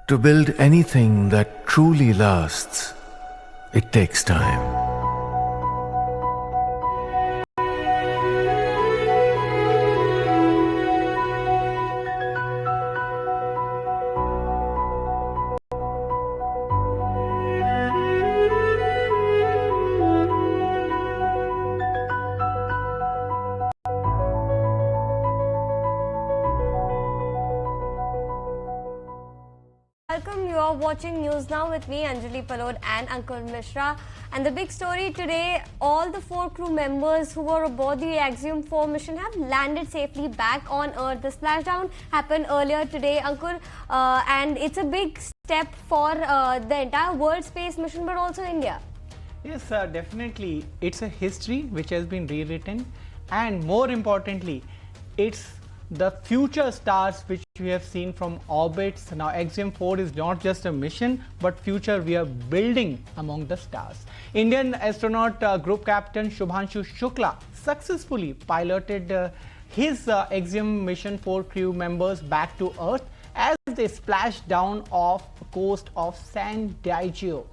To build anything that truly lasts, it takes time. Welcome, you are watching News Now with me, Anjali Palod and Ankur Mishra. And the big story today, all the 4 crew members who were aboard the Axiom 4 mission have landed safely back on Earth. The splashdown happened earlier today, Ankur, and it's a big step for the entire world space mission, but also India. Yes, definitely. It's a history which has been rewritten, and more importantly, it's the future stars which we have seen from orbits. Now Axiom 4 is not just a mission, but future we are building among the stars. Indian astronaut group captain Shubhanshu Shukla successfully piloted his Axiom mission 4 crew members back to Earth as they splashed down off the coast of San Diego.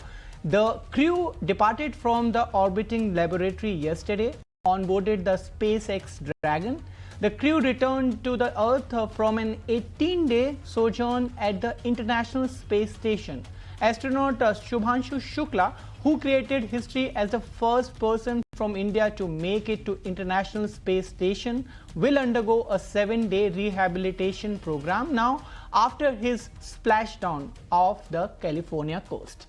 The crew departed from the orbiting laboratory yesterday, onboarded the SpaceX Dragon. The crew returned to the Earth from an 18-day sojourn at the International Space Station. Astronaut Shubhanshu Shukla, who created history as the first person from India to make it to International Space Station, will undergo a 7-day rehabilitation program now after his splashdown off the California coast.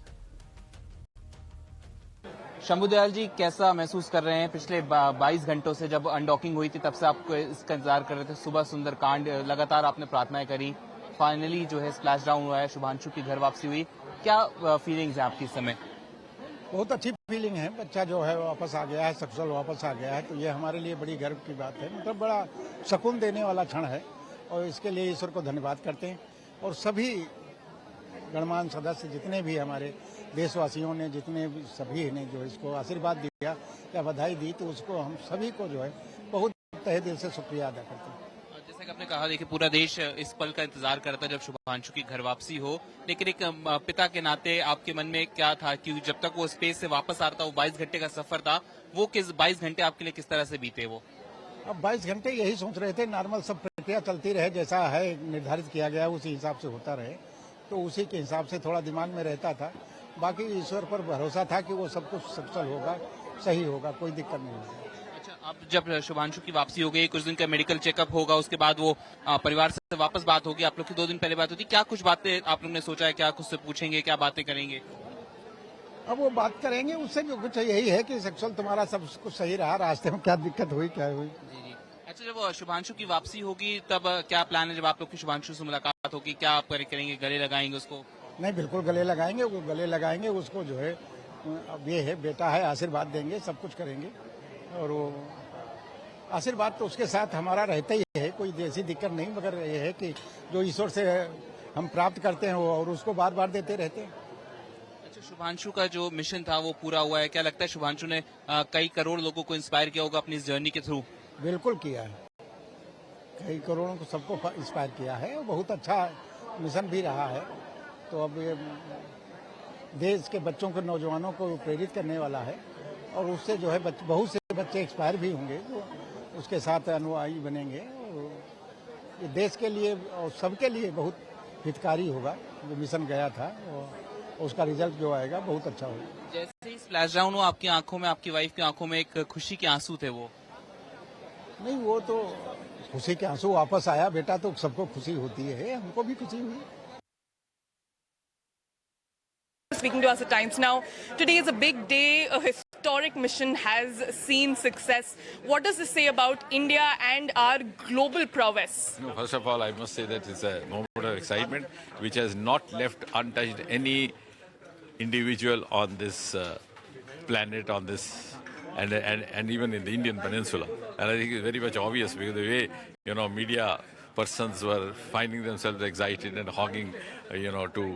Shambhu Dayal ji, कैसा महसूस कर रहे हैं? पिछले 22 घंटों से जब undocking हुई थी तब से आपको इसका इंतजार कर रहे थे। सुबह सुंदरकांड, लगातार आपने प्रार्थनाएं करी, फाइनली जो है स्प्लैश डाउन हुआ है, शुभांशु की घर वापसी हुई। क्या फीलिंग्स हैं आपकी इस समय? बहुत अच्छी फीलिंग है। बच्चा जो है वापस आ गया है, सकुशल वापस आ गया है, तो ये हमारे लिए बड़ी गर्व की बात है। मतलब बड़ा सुकून देने वाला क्षण है और इसके लिए ईश्वर को धन्यवाद करते हैं। और सभी गणमान्य सदस्य जितने भी हमारे देशवासियों ने, जितने भी सभी ने जो इसको आशीर्वाद दिया या बधाई दी, तो उसको हम सभी को जो है बहुत तहे दिल से शुक्रिया अदा करते हैं। जैसे कि आपने कहा, देखिए पूरा देश इस पल का इंतजार करता जब शुभांशु की घर वापसी हो, लेकिन एक पिता के नाते आपके मन में क्या था कि जब तक वो स्पेस से वापस आ रहा था, वो 22 घंटे का सफर था, वो 22 घंटे आपके लिए किस तरह से बीते? वो अब 22 घंटे यही सोच रहे थे, नॉर्मल सब प्रक्रिया चलती रहे, जैसा है निर्धारित किया गया उसी हिसाब से होता रहे, तो उसी के हिसाब से थोड़ा दिमाग में रहता था। बाकी ईश्वर पर भरोसा था कि वो सब कुछ सफल होगा, सही होगा, कोई दिक्कत नहीं होगी। अच्छा, अब जब शुभांशु की वापसी हो गई, कुछ दिन का मेडिकल चेकअप होगा, उसके बाद वो परिवार से वापस बात होगी। आप लोग की 2 दिन पहले बात होती, क्या कुछ बातें आप लोग ने सोचा है? क्या कुछ से पूछेंगे, क्या बातें करेंगे? अब वो बात करेंगे, उससे भी कुछ यही है कि सक्सेल तुम्हारा सब कुछ सही रहा, रास्ते में क्या दिक्कत हुई, क्या हुई। जी जी। अच्छा, जब शुभांशु की वापसी होगी तब क्या प्लान है? जब आप लोग की शुभांशु से मुलाकात होगी, क्या आप करेंगे? गले लगाएंगे उसको? नहीं, बिल्कुल गले लगाएंगे, वो गले लगाएंगे उसको। जो है अब ये है, बेटा है, आशीर्वाद देंगे, सब कुछ करेंगे। और वो आशीर्वाद तो उसके साथ हमारा रहता ही है, कोई ऐसी दिक्कत नहीं, मगर ये है कि जो ईश्वर से हम प्राप्त करते हैं वो और उसको बार बार देते रहते हैं। अच्छा, शुभांशु का जो मिशन था वो पूरा हुआ है। क्या लगता है शुभांशु ने कई करोड़ लोगों को इंस्पायर किया होगा अपनी इस जर्नी के थ्रू? बिल्कुल किया है, कई करोड़ों को सबको इंस्पायर किया है। बहुत अच्छा मिशन भी रहा है। तो अब ये देश के बच्चों को, नौजवानों को प्रेरित करने वाला है और उससे जो है बहुत से बच्चे एक्सपायर भी होंगे, तो उसके साथ अनुयायी बनेंगे। और ये देश के लिए और सबके लिए बहुत हितकारी होगा। जो मिशन गया था और उसका रिजल्ट जो आएगा बहुत अच्छा होगा। जैसे ही स्प्लैश डाउन हुआ, आपकी आंखों में, आपकी वाइफ की आंखों में एक खुशी के आंसू थे? वो नहीं, वो तो खुशी के आंसू, वापस आया बेटा तो सबको खुशी होती है, हमको भी खुशी हुई। Speaking to us at Times Now, today is a big day. A historic mission has seen success. What does this say about India and our global prowess? No, first of all, I must say that it's a moment of excitement which has not left untouched any individual on this planet, on this, and even in the Indian peninsula. And I think it's very much obvious because the way media persons were finding themselves excited and hogging, to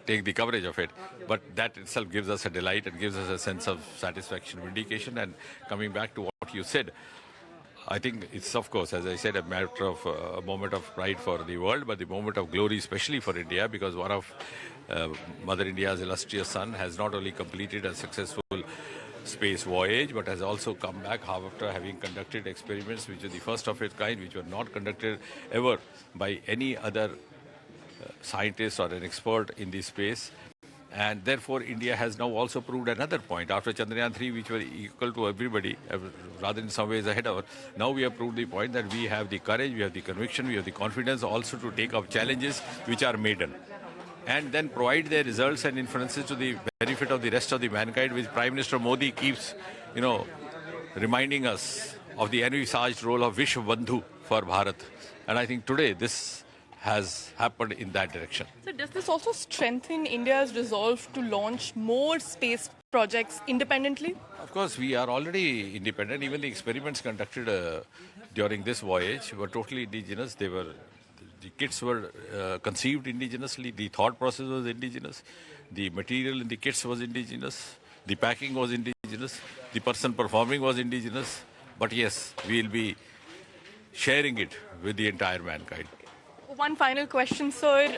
take the coverage of it. But that itself gives us a delight and gives us a sense of satisfaction, vindication. And coming back to what you said, I think it's, of course, as I said, a matter of a moment of pride for the world, but the moment of glory, especially for India, because one of Mother India's illustrious son has not only completed a successful space voyage, but has also come back after having conducted experiments which are the first of its kind, which were not conducted ever by any other scientist or an expert in this space. And therefore, India has now also proved another point. After Chandrayaan 3, which were equal to everybody, rather in some ways ahead of us, now we have proved the point that we have the courage, we have the conviction, we have the confidence also to take up challenges which are maiden, and then provide their results and inferences to the benefit of the rest of the mankind, which Prime Minister Modi keeps, reminding us of the envisaged role of Vishwa Bandhu for Bharat. And I think today this has happened in that direction. So does this also strengthen India's resolve to launch more space projects independently? Of course, we are already independent. Even the experiments conducted during this voyage were totally indigenous. The kits were conceived indigenously. The thought process was indigenous. The material in the kits was indigenous. The packing was indigenous. The person performing was indigenous. But yes, we will be sharing it with the entire mankind. One final question, sir.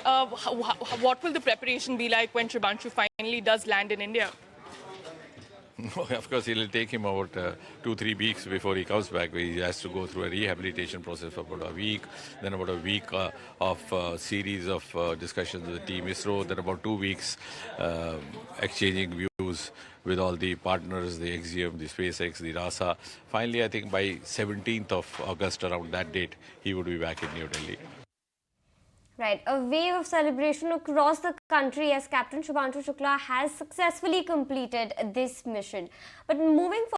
What will the preparation be like when Shubhanshu finally does land in India? Of course, it will take him about 2-3 weeks before he comes back. He has to go through a rehabilitation process for about a week, then about a week of series of discussions with the team ISRO, then about 2 weeks exchanging views with all the partners, the Axiom, the SpaceX, the NASA. Finally, I think by 17th of August, around that date, he would be back in New Delhi. Right, a wave of celebration across the country as Captain Shubhanshu Shukla has successfully completed this mission. But moving forward,